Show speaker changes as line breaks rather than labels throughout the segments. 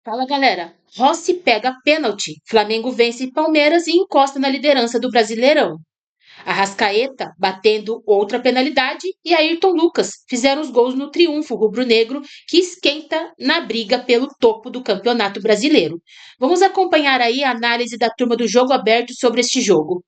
Fala, galera. Rossi pega pênalti. Flamengo vence Palmeiras e encosta na liderança do Brasileirão. Arrascaeta batendo outra penalidade e Ayrton Lucas fizeram os gols no triunfo rubro-negro que esquenta na briga pelo topo do Campeonato Brasileiro. Vamos acompanhar aí a análise da turma do Jogo Aberto sobre este jogo.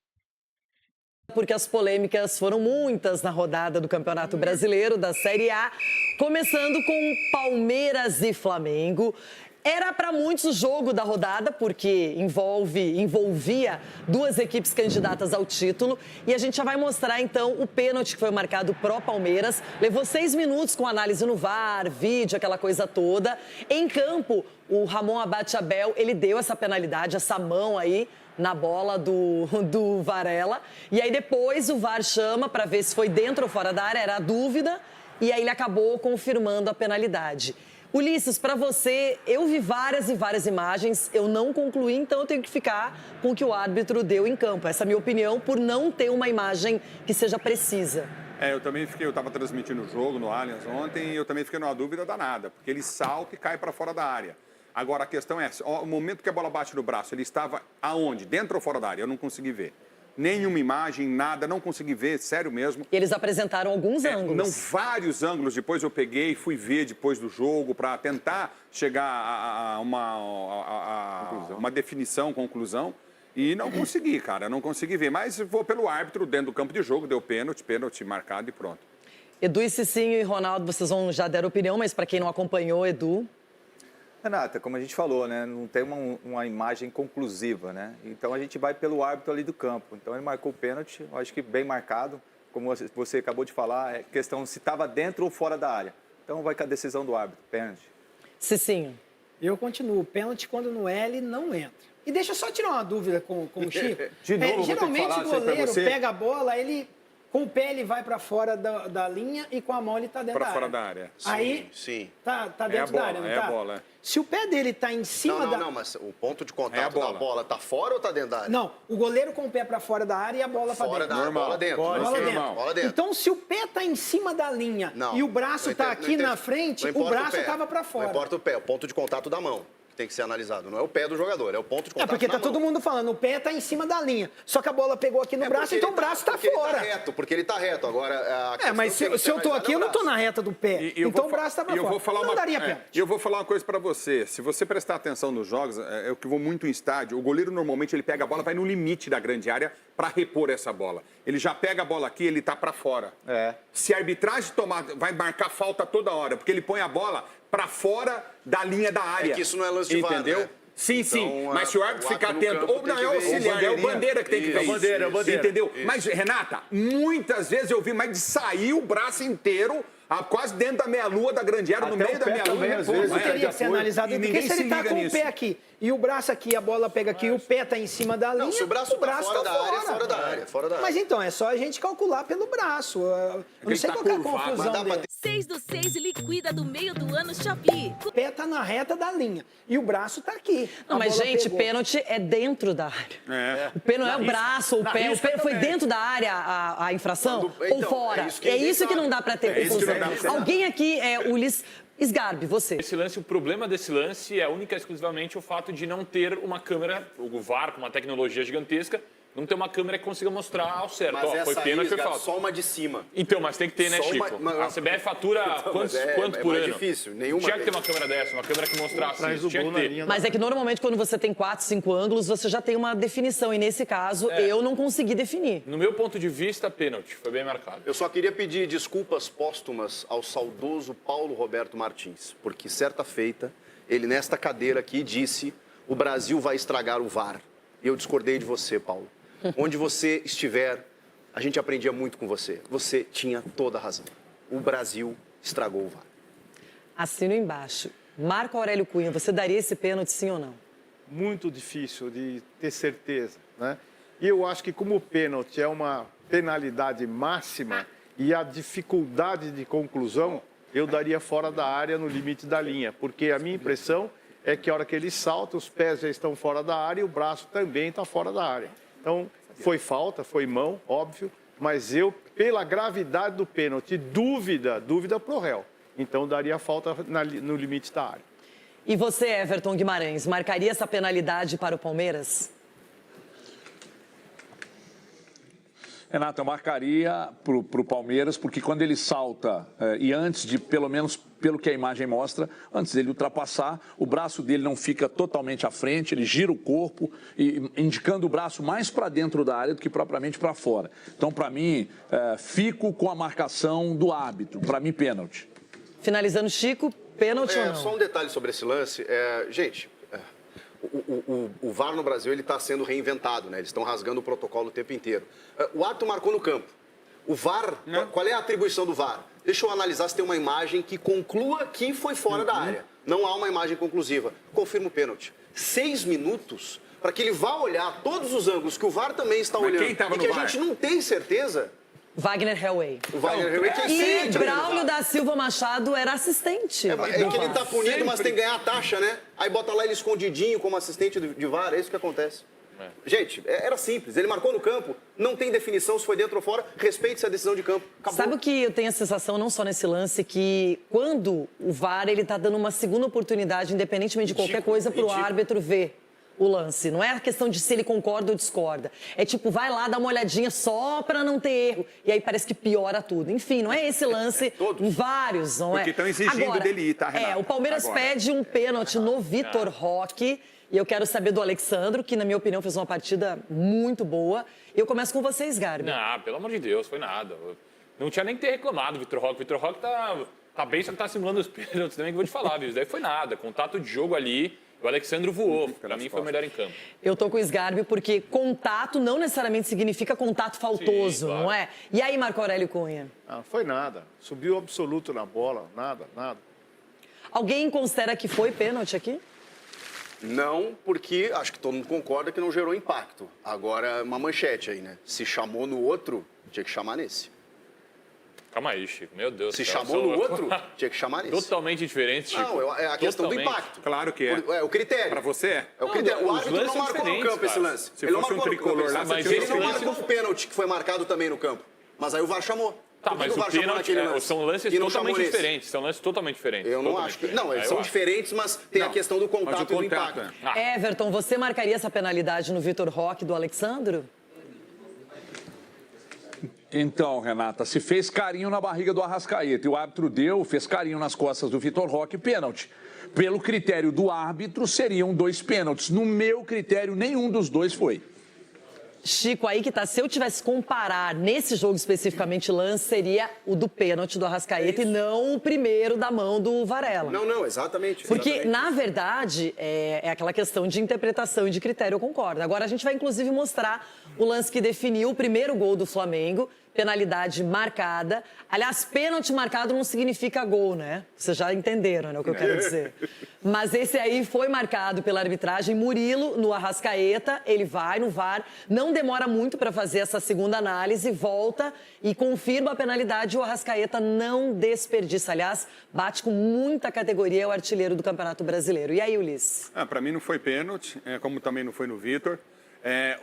Porque as polêmicas foram muitas na rodada do Campeonato Brasileiro da Série A, começando com Palmeiras e Flamengo. Era para muitos o jogo da rodada, porque envolvia duas equipes candidatas ao título. E a gente já vai mostrar, então, o pênalti que foi marcado pró Palmeiras. Levou 6 minutos com análise no VAR, vídeo, aquela coisa toda. Em campo, o Ramon Abate Abel, ele deu essa penalidade, essa mão aí na bola do Varela. E aí depois o VAR chama para ver se foi dentro ou fora da área, era a dúvida. E aí ele acabou confirmando a penalidade. Ulisses, para você, eu vi várias e várias imagens, eu não concluí, então eu tenho que ficar com o que o árbitro deu em campo. Essa é a minha opinião, por não ter uma imagem que seja precisa.
Eu também fiquei, eu estava transmitindo o jogo no Allianz ontem e eu também fiquei numa dúvida danada, porque ele salta e cai para fora da área. Agora a questão é, o momento que a bola bate no braço, ele estava aonde? Dentro ou fora da área? Eu não consegui ver. Nenhuma imagem, nada, não consegui ver, sério mesmo.
E eles apresentaram alguns ângulos.
Não, vários ângulos. Depois eu peguei, fui ver depois do jogo para tentar chegar a uma definição, conclusão. E não consegui, cara, não consegui ver. Mas vou pelo árbitro dentro do campo de jogo, deu pênalti marcado e pronto.
Edu e Cicinho e Ronaldo, vocês já deram opinião, mas para quem não acompanhou, Edu...
Renata, como a gente falou, né, não tem uma imagem conclusiva, né? Então a gente vai pelo árbitro ali do campo. Então ele marcou o pênalti, eu acho que bem marcado. Como você acabou de falar, é questão se estava dentro ou fora da área. Então vai com a decisão do árbitro, pênalti.
Cicinho.
Eu continuo, pênalti quando no L não entra. E deixa eu só tirar uma dúvida com o Chico.
De novo,
geralmente o goleiro
você.
pega a bola, ele com o pé ele vai para fora da linha e com a mão ele tá dentro da área.
Para fora da área.
Aí
Sim.
tá dentro da área, não tá?
A bola.
Se o pé dele tá em cima da...
Não, mas o ponto de contato da bola tá fora ou tá dentro da área?
Não, o goleiro com o pé para fora da área e a bola para dentro.
Fora da área, bola dentro.
Bola dentro. Então, se o pé tá em cima da linha e o braço tá aqui na frente, o braço tava para fora.
Não importa o pé, o ponto de contato da mão tem que ser analisado. Não é o pé do jogador, é o ponto de contato
porque tá todo mundo falando, o pé tá em cima da linha. Só que a bola pegou aqui no braço, então o braço tá fora.
Porque ele tá reto. Agora,
mas se eu tô aqui, eu não tô na reta do pé. Então o braço tá pra fora. Não daria pênalti.
E eu vou falar uma coisa pra você. Se você prestar atenção nos jogos, eu que vou muito em estádio, o goleiro normalmente ele pega a bola, vai no limite da grande área pra repor essa bola. Ele já pega a bola aqui, ele tá pra fora. Se a arbitragem tomar, vai marcar falta toda hora, porque ele põe a bola pra fora da linha da área.
É que isso não é lance de VAR,
entendeu?
né?
Sim,
Então,
sim, mas se o árbitro ficar atento, ou não é o auxiliar, é o bandeira que tem que ver isso.
É o bandeira.
Entendeu? Mas, Renata, muitas vezes eu vi, mas de sair o braço inteiro, quase dentro da meia-lua da grande área, no meio da meia-lua.
Às vezes,
teria que ser analisado, porque se ele tá com o pé aqui e o braço aqui, a bola pega aqui, o pé tá em cima da linha,
não, se o braço tá fora da área, é fora da área.
Mas então, é só a gente calcular pelo braço. Eu não sei qual é a confusão dele.
6 do 6 liquida do meio do ano Shopee.
O pé tá na reta da linha e o braço tá aqui.
Não, mas, gente, pênalti é dentro da área. O pé não é o braço, o pé foi dentro da área a infração ou fora? É isso que não dá para ter confusão. Alguém aqui, Ulisses Sgarbi, você.
Esse lance, o problema desse lance é única e exclusivamente o fato de não ter uma câmera, o VAR com uma tecnologia gigantesca, não ter uma câmera que consiga mostrar ao certo.
Mas
foi pênalti, foi falta.
só uma de cima.
Então, mas tem que ter, né, Chico? A CBF fatura quanto por ano?
É difícil, nenhuma.
Tinha que ter uma câmera dessa, uma câmera que mostrasse isso, tinha que ter.
Mas é que normalmente quando você tem 4, 5 ângulos, você já tem uma definição. E nesse caso, eu não consegui definir.
No meu ponto de vista, pênalti, foi bem marcado.
Eu só queria pedir desculpas póstumas ao saudoso Paulo Roberto Martins, porque certa feita, ele nesta cadeira aqui disse: o Brasil vai estragar o VAR. E eu discordei de você, Paulo. Onde você estiver, a gente aprendia muito com você. Você tinha toda a razão. O Brasil estragou o VAR.
Assino embaixo. Marco Aurélio Cunha, você daria esse pênalti, sim ou não?
Muito difícil de ter certeza, né? E eu acho que como o pênalti é uma penalidade máxima e a dificuldade de conclusão, eu daria fora da área no limite da linha, porque a minha impressão é que a hora que ele salta, os pés já estão fora da área e o braço também está fora da área. Então, foi falta, foi mão, óbvio, mas eu, pela gravidade do pênalti, dúvida pro réu. Então, daria falta no limite da área.
E você, Everton Guimarães, marcaria essa penalidade para o Palmeiras?
Renato, eu marcaria para o Palmeiras, porque quando ele salta, e antes de, pelo menos pelo que a imagem mostra, antes dele ultrapassar, o braço dele não fica totalmente à frente, ele gira o corpo, indicando o braço mais para dentro da área do que propriamente para fora. Então, para mim, fico com a marcação do árbitro. Para mim, pênalti.
Finalizando, Chico, pênalti ou não?
Só um detalhe sobre esse lance. Gente, o VAR no Brasil está sendo reinventado, né? Eles estão rasgando o protocolo o tempo inteiro. O árbitro marcou no campo. O VAR, qual é a atribuição do VAR? Deixa eu analisar se tem uma imagem que conclua que foi fora da área. Não há uma imagem conclusiva. Confirma o pênalti. 6 minutos para que ele vá olhar todos os ângulos que o VAR também está olhando.
Quem tava
e que
no
a
VAR?
gente não tem certeza.
Wagner Hellway.
O Wagner Hellway que é
E
sempre
Braulio da Silva Machado era assistente.
É que ele tá punido,
Sempre.
mas tem que ganhar a taxa, né? Aí bota lá ele escondidinho como assistente de VAR, é isso que acontece. Gente, era simples. Ele marcou no campo, não tem definição se foi dentro ou fora, respeite essa decisão de campo. Acabou.
Sabe o que eu tenho a sensação, não só nesse lance, que quando o VAR ele tá dando uma segunda oportunidade, independentemente de qualquer coisa, pro árbitro ver o lance. Não é a questão de se ele concorda ou discorda. É tipo, vai lá, dá uma olhadinha só pra não ter erro. E aí parece que piora tudo. Enfim, não é esse lance em vários, não é?
Porque estão exigindo
Agora,
dele ir, tá, Renato?
o Palmeiras pede um pênalti no Vitor Roque. E eu quero saber do Alexandro, que na minha opinião fez uma partida muito boa. Eu começo com vocês, Garbi.
Não, pelo amor de Deus, foi nada. Não tinha nem que ter reclamado, Vitor Roque. Vitor Roque tá bem, só que tá simulando os pênaltis também, que eu vou te falar, viu? Isso daí foi nada. Contato de jogo ali, o Alexandro voou. Pra mim foi o melhor em campo.
Eu tô com o Sgarbi porque contato não necessariamente significa contato faltoso,
Sim, claro.
não é? E aí, Marco Aurélio Cunha?
Não foi nada. Subiu absoluto na bola, nada.
Alguém considera que foi pênalti aqui?
Não, porque acho que todo mundo concorda que não gerou impacto. Agora, uma manchete aí, né? Se chamou no outro, tinha que chamar nesse.
Calma aí, Chico. Meu Deus
Se
do céu.
chamou no outro, tinha que chamar nesse.
Totalmente diferente, Chico.
Não, é a questão do
Totalmente.
impacto.
Claro que é.
É o critério.
Pra você é?
É o critério. O
os
árbitro
lances
não
são
marcou no
diferentes,
campo esse
cara.
lance.
Se
Ele não
fosse um
marcou no
tricolor
campo,
lá,
esse
você
lance.
tira
Ele
o
não
lance.
marcou o pênalti que foi marcado também no campo. Mas aí o VAR chamou.
Tá,
Por que
mas
que
o
VAR chamou
pênalti
naquele lance?
são lances
E não
totalmente
chamou nesse?
diferentes. São lances totalmente diferentes.
Eu não
totalmente
acho que...
diferentes.
Não, eles
Eu
são
acho.
diferentes, mas tem a questão do
Mas o
contato e do
contato,
impacto.
Everton, você marcaria essa penalidade no Vitor Roque do Alexandro?
Então, Renata, se fez carinho na barriga do Arrascaeta e o árbitro fez carinho nas costas do Vitor Roque, pênalti. Pelo critério do árbitro, seriam 2 pênaltis. No meu critério, nenhum dos 2 foi.
Chico, aí que tá, se eu tivesse que comparar nesse jogo especificamente lance, seria o do pênalti do Arrascaeta e não o primeiro da mão do Varela.
Não, exatamente.
Porque,
exatamente.
na verdade, é aquela questão de interpretação e de critério, eu concordo. Agora a gente vai, inclusive, mostrar o lance que definiu o primeiro gol do Flamengo, penalidade marcada. Aliás, pênalti marcado não significa gol, né? Vocês já entenderam, né, o que eu quero dizer. Mas esse aí foi marcado pela arbitragem. Murilo, no Arrascaeta, ele vai no VAR, não demora muito para fazer essa segunda análise, volta e confirma a penalidade e o Arrascaeta não desperdiça. Aliás, bate com muita categoria, é o artilheiro do Campeonato Brasileiro. E aí, Ulisses?
Para mim não foi pênalti, como também não foi no Vitor.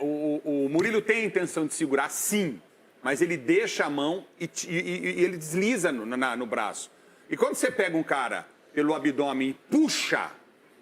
O Murilo tem a intenção de segurar, sim, mas ele deixa a mão e ele desliza no braço. E quando você pega um cara pelo abdômen e puxa,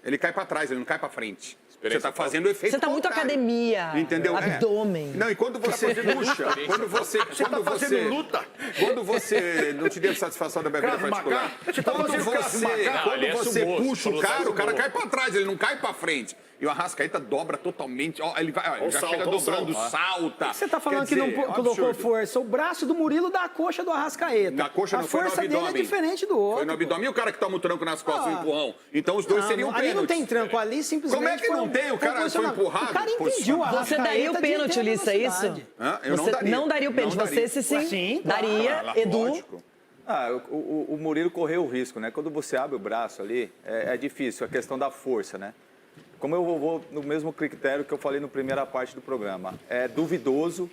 ele cai para trás, ele não cai para frente. Você está fazendo o efeito
Você está muito
contrário.
academia,
entendeu?
abdômen.
Não, e quando você puxa, quando você
luta.
Quando você não te deu satisfação da minha vida particular, quando você puxa o cara cai para trás, ele não cai para frente. E o Arrascaeta dobra totalmente, ele vai, já chega dobrando, salta.
Você tá falando que não colocou força. O braço do Murilo dá a coxa do Arrascaeta.
Na coxa não
a
foi no
força dele
abdômen.
é diferente do outro.
Foi no abdômen e o cara que toma o tranco nas costas, o empurrão. Então os dois seriam
ali
pênaltis.
não tem tranco, ali simplesmente
Como é que não tem? O cara foi empurrado?
O cara impediu o Arrascaeta.
Você daria o pênalti, Ulisses, é isso?
Eu
Você não daria o pênalti. Você, sim, daria. Edu?
Lógico.
O Murilo correu o risco, né? Quando você abre o braço ali, é difícil, a questão da força, né? Como eu vou no mesmo critério que eu falei na primeira parte do programa. É duvidoso,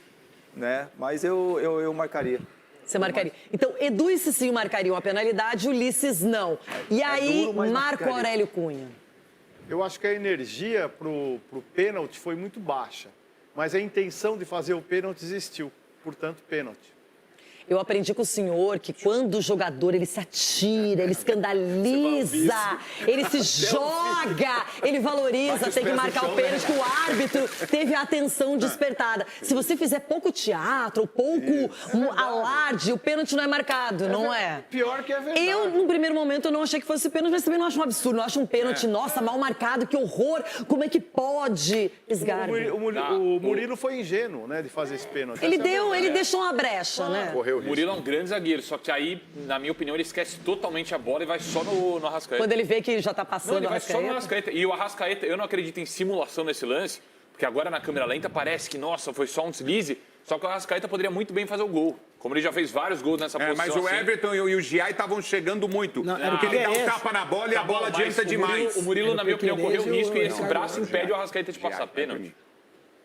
né? Mas eu marcaria.
Você marcaria. Então, Edu e Cicinho marcariam a penalidade, Ulisses não. E aí,
duro, mas
Marco
marcaria.
Aurélio Cunha.
Eu acho que a energia pro pênalti foi muito baixa. Mas a intenção de fazer o pênalti existiu. Portanto, pênalti.
Eu aprendi com o senhor que quando o jogador ele se atira, ele escandaliza, ele se joga, ele valoriza, tem que marcar o pênalti, que o árbitro teve a atenção despertada. Se você fizer pouco teatro, pouco alarde, o pênalti não é marcado, não é?
Pior que é verdade.
Eu, no primeiro momento, eu não achei que fosse pênalti, mas também não acho um absurdo, não acho um pênalti, nossa, mal marcado, que horror, como é que pode? Esgarbo.
O Murilo foi ingênuo, né, de fazer esse pênalti.
Ele deixou uma brecha, né?
O Murilo é um grande zagueiro, só que aí, na minha opinião, ele esquece totalmente a bola e vai só no Arrascaeta.
Quando ele vê que já tá passando,
ele vai só no Arrascaeta. E o Arrascaeta, eu não acredito em simulação nesse lance, porque agora na câmera lenta parece que, nossa, foi só um deslize, só que o Arrascaeta poderia muito bem fazer o gol. Como ele já fez vários gols nessa posição.
Mas o Everton e o Giai estavam chegando muito. Porque ele dá um tapa na bola e a bola adianta demais.
O Murilo, na minha opinião, correu risco e esse braço impede o Arrascaeta de passar pênalti.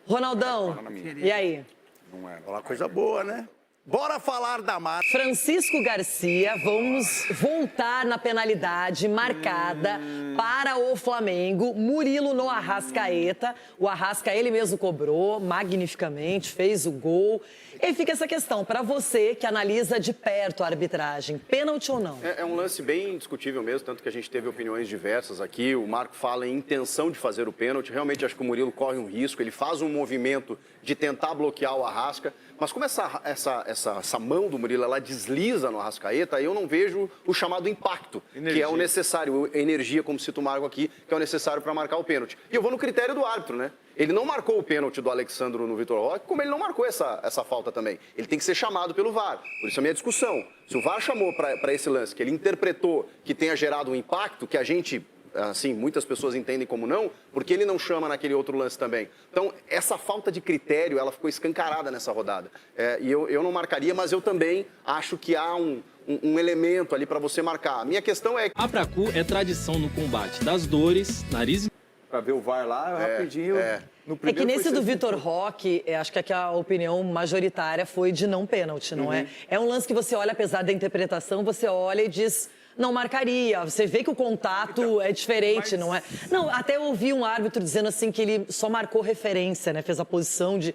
Ronaldão, e aí?
Não era.
Uma coisa boa, né? Bora falar da marca.
Francisco Garcia, vamos voltar na penalidade marcada para o Flamengo. Murilo no Arrascaeta. O Arrasca ele mesmo cobrou magnificamente, fez o gol. E fica essa questão, para você que analisa de perto a arbitragem, pênalti ou não?
É um lance bem discutível mesmo, tanto que a gente teve opiniões diversas aqui. O Marco fala em intenção de fazer o pênalti. Realmente acho que o Murilo corre um risco, ele faz um movimento de tentar bloquear o Arrasca. Mas como essa mão do Murilo, ela desliza no Arrascaeta, eu não vejo o chamado impacto, que é o necessário, energia, como cita o Marco aqui, que é o necessário para marcar o pênalti. E eu vou no critério do árbitro, né? Ele não marcou o pênalti do Alexandro no Vitor Roque, como ele não marcou essa falta também. Ele tem que ser chamado pelo VAR. Por isso a minha discussão. Se o VAR chamou para esse lance, que ele interpretou que tenha gerado um impacto, que a gente, assim, muitas pessoas entendem como não, porque ele não chama naquele outro lance também. Então, essa falta de critério, ela ficou escancarada nessa rodada. E eu não marcaria, mas eu também acho que há um elemento ali para você marcar. A minha questão é...
A Pracu é tradição no combate das dores, nariz...
Para ver o VAR lá, rapidinho. No
É que nesse do Vitor Roque, acho que a opinião majoritária foi de não pênalti, não é? É um lance que você olha, apesar da interpretação, você olha e diz... Não marcaria. Você vê que o contato é diferente, não é? Não, até eu ouvi um árbitro dizendo assim que ele só marcou referência, né? Fez a posição de...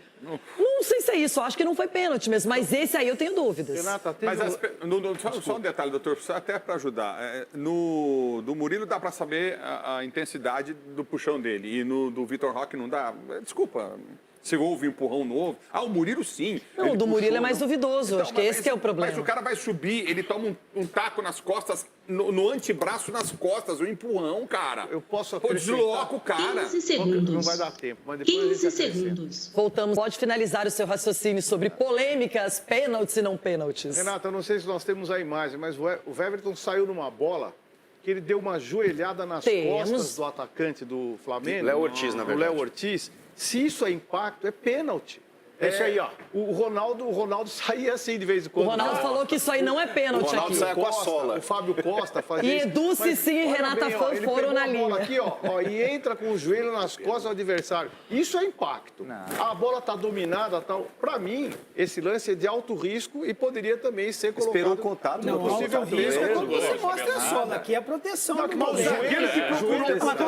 Não sei se é isso, acho que não foi pênalti mesmo, mas esse aí eu tenho dúvidas.
Renata, só um detalhe, doutor, até para ajudar. Do Murilo dá para saber a intensidade do puxão dele e do Vitor Roque não dá. Desculpa. Se houve um empurrão novo. O Murilo sim.
Não, o do Murilo é mais duvidoso. Então, acho que esse que é o problema.
Mas o cara vai subir, ele toma um taco nas costas, no antebraço nas costas, um empurrão, cara.
Eu posso
desloca o cara.
15 segundos.
Não vai dar tempo, mas depois
15 segundos.
Voltamos. Pode finalizar o seu raciocínio sobre polêmicas, pênaltis e não pênaltis.
Renata, eu não sei se nós temos a imagem, mas o Everton saiu numa bola que ele deu uma joelhada nas costas do atacante do Flamengo.
Léo Ortiz, na verdade.
O Léo Ortiz. Se isso é impacto, é pênalti. Esse aí, ó. O Ronaldo saía assim de vez em quando.
O Ronaldo falou que isso aí não é pênalti aqui.
O Ronaldo saia com a sola.
O Fábio Costa fazia
isso. E Edu, Cici e Renata foram na linha.
Aqui, ó, e entra com o joelho nas costas do adversário. Isso é impacto. A bola tá dominada, tal. Para mim, esse lance é de alto risco e poderia também ser colocado...
Esperou o contato.
Não, possível risco é quando você mostra a sola. Aqui é a proteção do goleiro.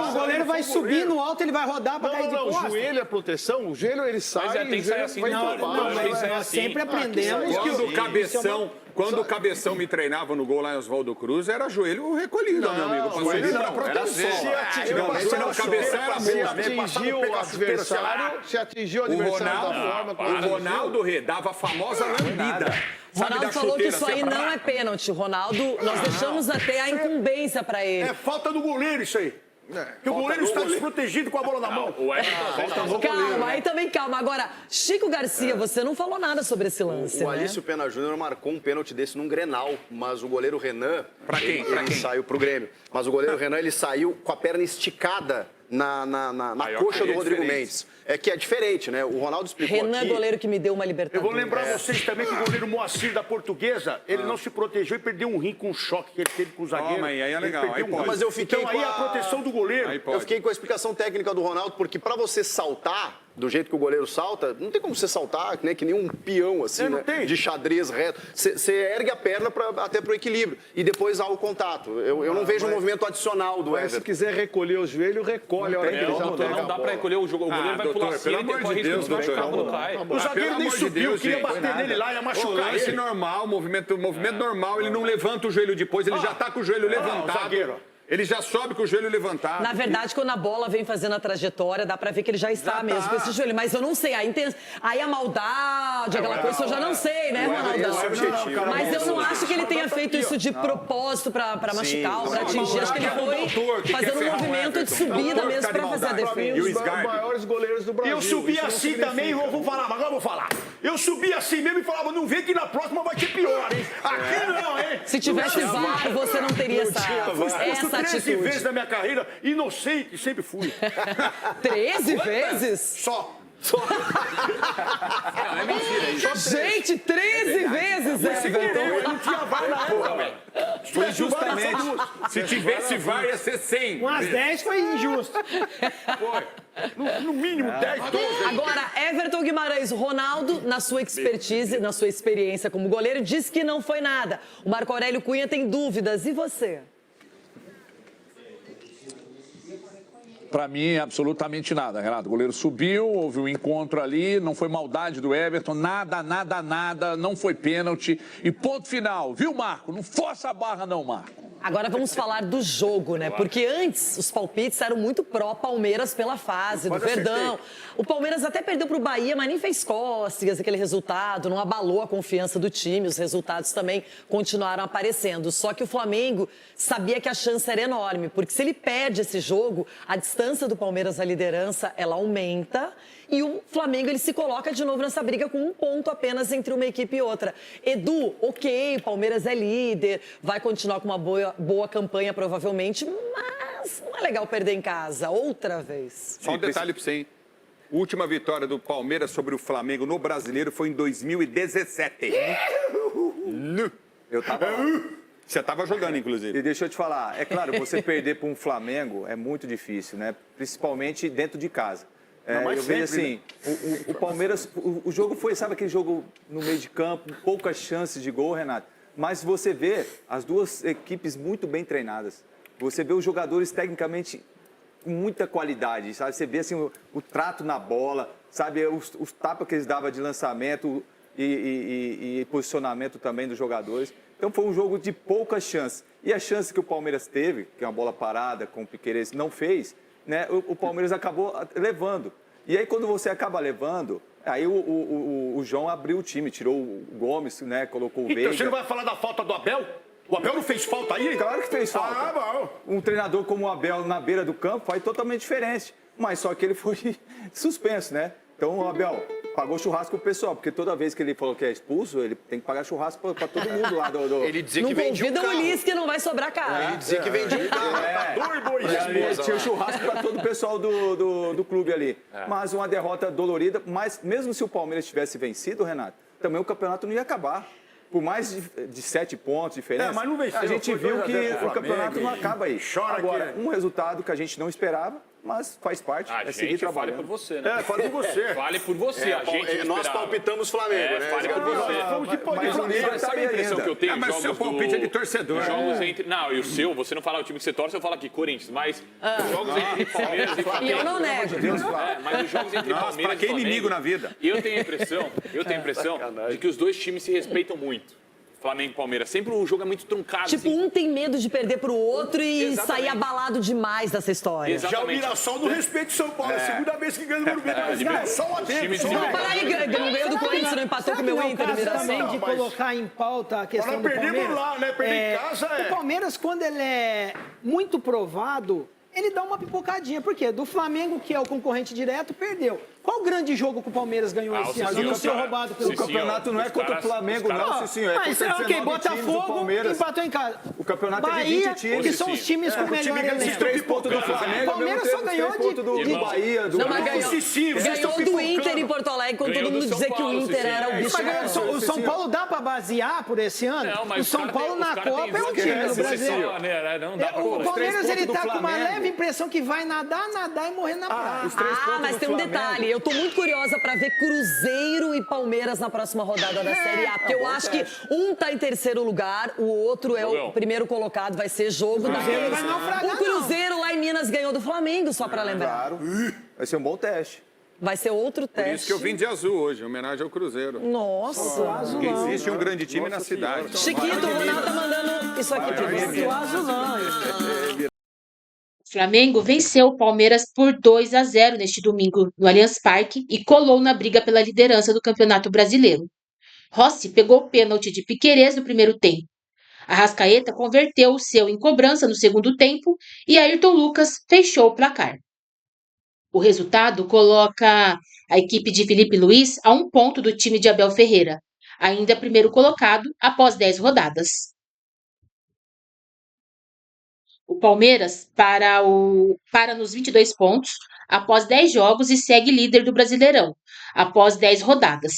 O goleiro vai subir no alto, ele vai rodar para cair de costas.
Não, o joelho é proteção. O joelho, ele sai...
Mas tem que sair assim.
Nós sempre aprendemos que...
Quando o Cabeção me treinava no gol lá em Oswaldo Cruz, era joelho recolhido, meu amigo. O Cabeção era
se atingiu o adversário da forma...
O Ronaldo dava a famosa lambida.
O Ronaldo falou que isso aí não é pênalti. O Ronaldo, nós deixamos até a incumbência para ele.
É falta do goleiro isso aí. Que o goleiro está desprotegido com a bola na mão.
Calma, aí também calma. Agora, Chico Garcia, você não falou nada sobre esse lance,
O Alício Pena Júnior marcou um pênalti desse num Grenal, mas o goleiro Renan...
Pra quem?
Ele saiu pro Grêmio. Mas o goleiro Renan, ele saiu com a perna esticada na coxa do Rodrigo Mendes. É que é diferente, né? O Ronaldo explicou
Renan
aqui...
goleiro que me deu uma Libertadores.
Eu vou lembrar vocês também que o goleiro Moacir da Portuguesa, ele não se protegeu e perdeu um rim com um choque que ele teve com o zagueiro.
Mas aí é legal.
Mas eu fiquei
então aí a proteção do goleiro.
Eu fiquei com a explicação técnica do Ronaldo, porque para você saltar, do jeito que o goleiro salta, não tem como você saltar, né, que nem um peão, assim, né, de xadrez reto. Você ergue a perna até pro equilíbrio. E depois há o contato. Eu não vejo um movimento adicional do Everton.
Se quiser recolher o joelho, recolhe a hora que ele já pega.
Não dá pra recolher o jogo. O goleiro vai pular assim, ele corre risco de machucar quando cai.
O zagueiro nem subiu, queria bater nele lá, ia machucar ele.
Normal, movimento normal, ele não levanta o joelho depois, ele já tá com o joelho levantado. Ele já sobe com o joelho levantado.
Na verdade, quando a bola vem fazendo a trajetória, dá pra ver que ele já está mesmo com esse joelho. Mas eu não sei, aí a maldade, aquela coisa, eu já não sei, né, Ronaldão? Mas eu não acho que ele tenha feito isso de propósito pra machucar ou pra atingir. Acho que ele foi fazendo um movimento de subida mesmo pra fazer a defesa.
E os maiores goleiros do Brasil.
Eu subi assim também, vou falar, mas agora eu vou falar. Eu subi assim mesmo e falava, não vem que na próxima vai ser pior, hein? Aqui não, hein?
Se tivesse VAR, você não teria essa atitude.
13 vezes na minha carreira, inocente, sempre fui.
13 vezes?
Só.
Não, é mentira isso.
Gente, 13 vezes,
Eu não tinha VAR na época.
Foi injustamente. Se tivesse VAR, ia ser 100.
Umas 10 foi injusto.
Foi. No mínimo 10, 12.
Agora, Everton Guimarães, Ronaldo, na sua expertise, na sua experiência como goleiro, diz que não foi nada. O Marco Aurélio Cunha tem dúvidas. E você?
Para mim, absolutamente nada, Renato. O goleiro subiu, houve um encontro ali, não foi maldade do Everton, nada, não foi pênalti. E ponto final, viu, Marco? Não força a barra não, Marco.
Agora vamos falar do jogo, né? Porque antes os palpites eram muito pró-Palmeiras pela fase do Verdão. O Palmeiras até perdeu para o Bahia, mas nem fez cócegas aquele resultado, não abalou a confiança do time. Os resultados também continuaram aparecendo. Só que o Flamengo sabia que a chance era enorme, porque se ele perde esse jogo, a distância do Palmeiras à liderança, ela aumenta. E o Flamengo, ele se coloca de novo nessa briga com um ponto apenas entre uma equipe e outra. Edu, ok, o Palmeiras é líder, vai continuar com uma boa campanha provavelmente, mas não é legal perder em casa outra vez.
Só um detalhe para você, hein? A última vitória do Palmeiras sobre o Flamengo no Brasileiro foi em 2017.
Eu tava lá.
Você estava jogando, inclusive.
E deixa eu te falar, é claro, você perder para um Flamengo é muito difícil, né? Principalmente dentro de casa. Eu vejo assim, o Palmeiras, o jogo foi, sabe aquele jogo no meio de campo, poucas chances de gol, Renato? Mas você vê as duas equipes muito bem treinadas. Você vê os jogadores tecnicamente com muita qualidade, sabe? Você vê assim, o trato na bola, sabe? Os tapas que eles davam de lançamento e posicionamento também dos jogadores. Então foi um jogo de poucas chances. E a chance que o Palmeiras teve, que é uma bola parada com o Piquerez, não fez, né, o Palmeiras acabou levando. E aí, quando você acaba levando, aí o João abriu o time, tirou o Gomes, né, colocou o Veiga.
Então, você não vai falar da falta do Abel? O Abel não fez falta aí?
Claro que fez falta.
Ah, bom.
Um treinador como o Abel na beira do campo faz totalmente diferente. Mas só que ele foi suspenso, né? Então, o Abel pagou churrasco pro pessoal, porque toda vez que ele falou que é expulso, ele tem que pagar churrasco pra todo mundo lá.
Ele dizia que
não
vendia
convida o Ulisses que não vai sobrar caro.
Ele dizia que vendia um carro.
Tinha churrasco para todo o pessoal do clube ali. Mas uma derrota dolorida. Mas mesmo se o Palmeiras tivesse vencido, Renato, também o campeonato não ia acabar. Por mais de 7 pontos de diferença,
mas não venceu,
a gente viu que o campeonato não acaba aí.
Chora
agora, um resultado que a gente não esperava, mas faz parte.
A
seguir
gente
trabalhando.
fale por você, né?
Fale por você.
Fale por você. A gente
nós palpitamos Flamengo, né?
Fale por você.
Mas o líder
Sabe a impressão que eu tenho?
Mas o seu palpite é de torcedor.
Jogos entre... Não, e o seu, você não fala o time que você torce, eu falo aqui, Corinthians. Mas os jogos entre Palmeiras e Flamengo...
E eu não nego.
Mas os jogos entre Palmeiras e
pra que
Flamengo...
inimigo na vida?
Eu tenho a impressão de que os dois times se respeitam muito. Flamengo e Palmeiras. Sempre o jogo é muito truncado.
Tipo,
assim.
um tem medo de perder pro outro e sair abalado demais dessa história.
Exatamente.
Já o Mirassol não respeita o São Paulo. É a segunda vez que ganha o Morumbi. Só a dele.
Não ganhou do Corinthians, não empatou com o meu Inter no Mirassol.
Também de colocar em pauta a questão do Palmeiras.
Perdemos lá, né? Perder em casa
O Palmeiras, quando ele é muito provado, ele dá uma pipocadinha. Por quê? Do Flamengo, que é o concorrente direto, perdeu. Qual o grande jogo que o Palmeiras ganhou esse ano? Não ser roubado pelo
campeonato não é contra o Flamengo, não, sim, senhor. É
mas
contra
ok, Botafogo empatou em casa.
O campeonato
Bahia,
é de 20 times.
que são os times com melhor elenco.
3 pontos do Flamengo,
o Palmeiras só ganhou
do Bahia, do
ganhou do Inter em Porto Alegre, quando todo mundo dizia que o Inter era o bicho.
Mas o São Paulo dá pra basear por esse ano? O São Paulo na Copa é um time do Brasil. O Palmeiras, ele tá com uma leve impressão que vai nadar e morrer na praia.
Mas tem um detalhe. eu tô muito curiosa pra ver Cruzeiro e Palmeiras na próxima rodada da Série A, porque eu acho que um tá em terceiro lugar, o outro é o primeiro colocado, vai ser jogo daqueles. O Cruzeiro lá em Minas ganhou do Flamengo, só pra lembrar.
Claro, vai ser um bom teste.
Vai ser outro teste.
Por isso que eu vim de azul hoje, em homenagem ao Cruzeiro.
Nossa.
Porque existe um grande time na cidade.
Chiquito, o Ronaldo tá mandando isso aqui pra você.
O Flamengo venceu o Palmeiras por 2-0 neste domingo no Allianz Parque e colou na briga pela liderança do Campeonato Brasileiro. Rossi pegou o pênalti de Piquerez no primeiro tempo. Arrascaeta converteu o seu em cobrança no segundo tempo e Ayrton Lucas fechou o placar. O resultado coloca a equipe de Felipe Luiz a 1 ponto do time de Abel Ferreira, ainda primeiro colocado após 10 rodadas. O Palmeiras para nos 22 pontos após 10 jogos e segue líder do Brasileirão, após 10 rodadas.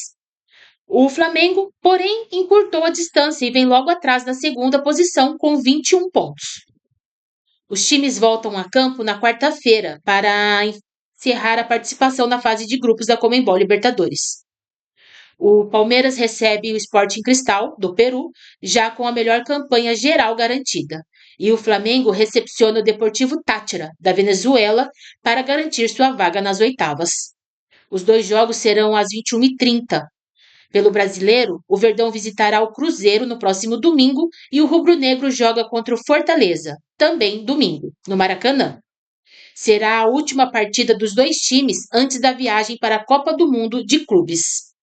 O Flamengo, porém, encurtou a distância e vem logo atrás na segunda posição com 21 pontos. Os times voltam a campo na quarta-feira para encerrar a participação na fase de grupos da Conmebol Libertadores. O Palmeiras recebe o Sporting Cristal, do Peru, já com a melhor campanha geral garantida. E o Flamengo recepciona o Deportivo Táchira, da Venezuela, para garantir sua vaga nas oitavas. Os 2 jogos serão às 21h30. Pelo Brasileiro, o Verdão visitará o Cruzeiro no próximo domingo e o Rubro Negro joga contra o Fortaleza, também domingo, no Maracanã. Será a última partida dos 2 times antes da viagem para a Copa do Mundo de Clubes.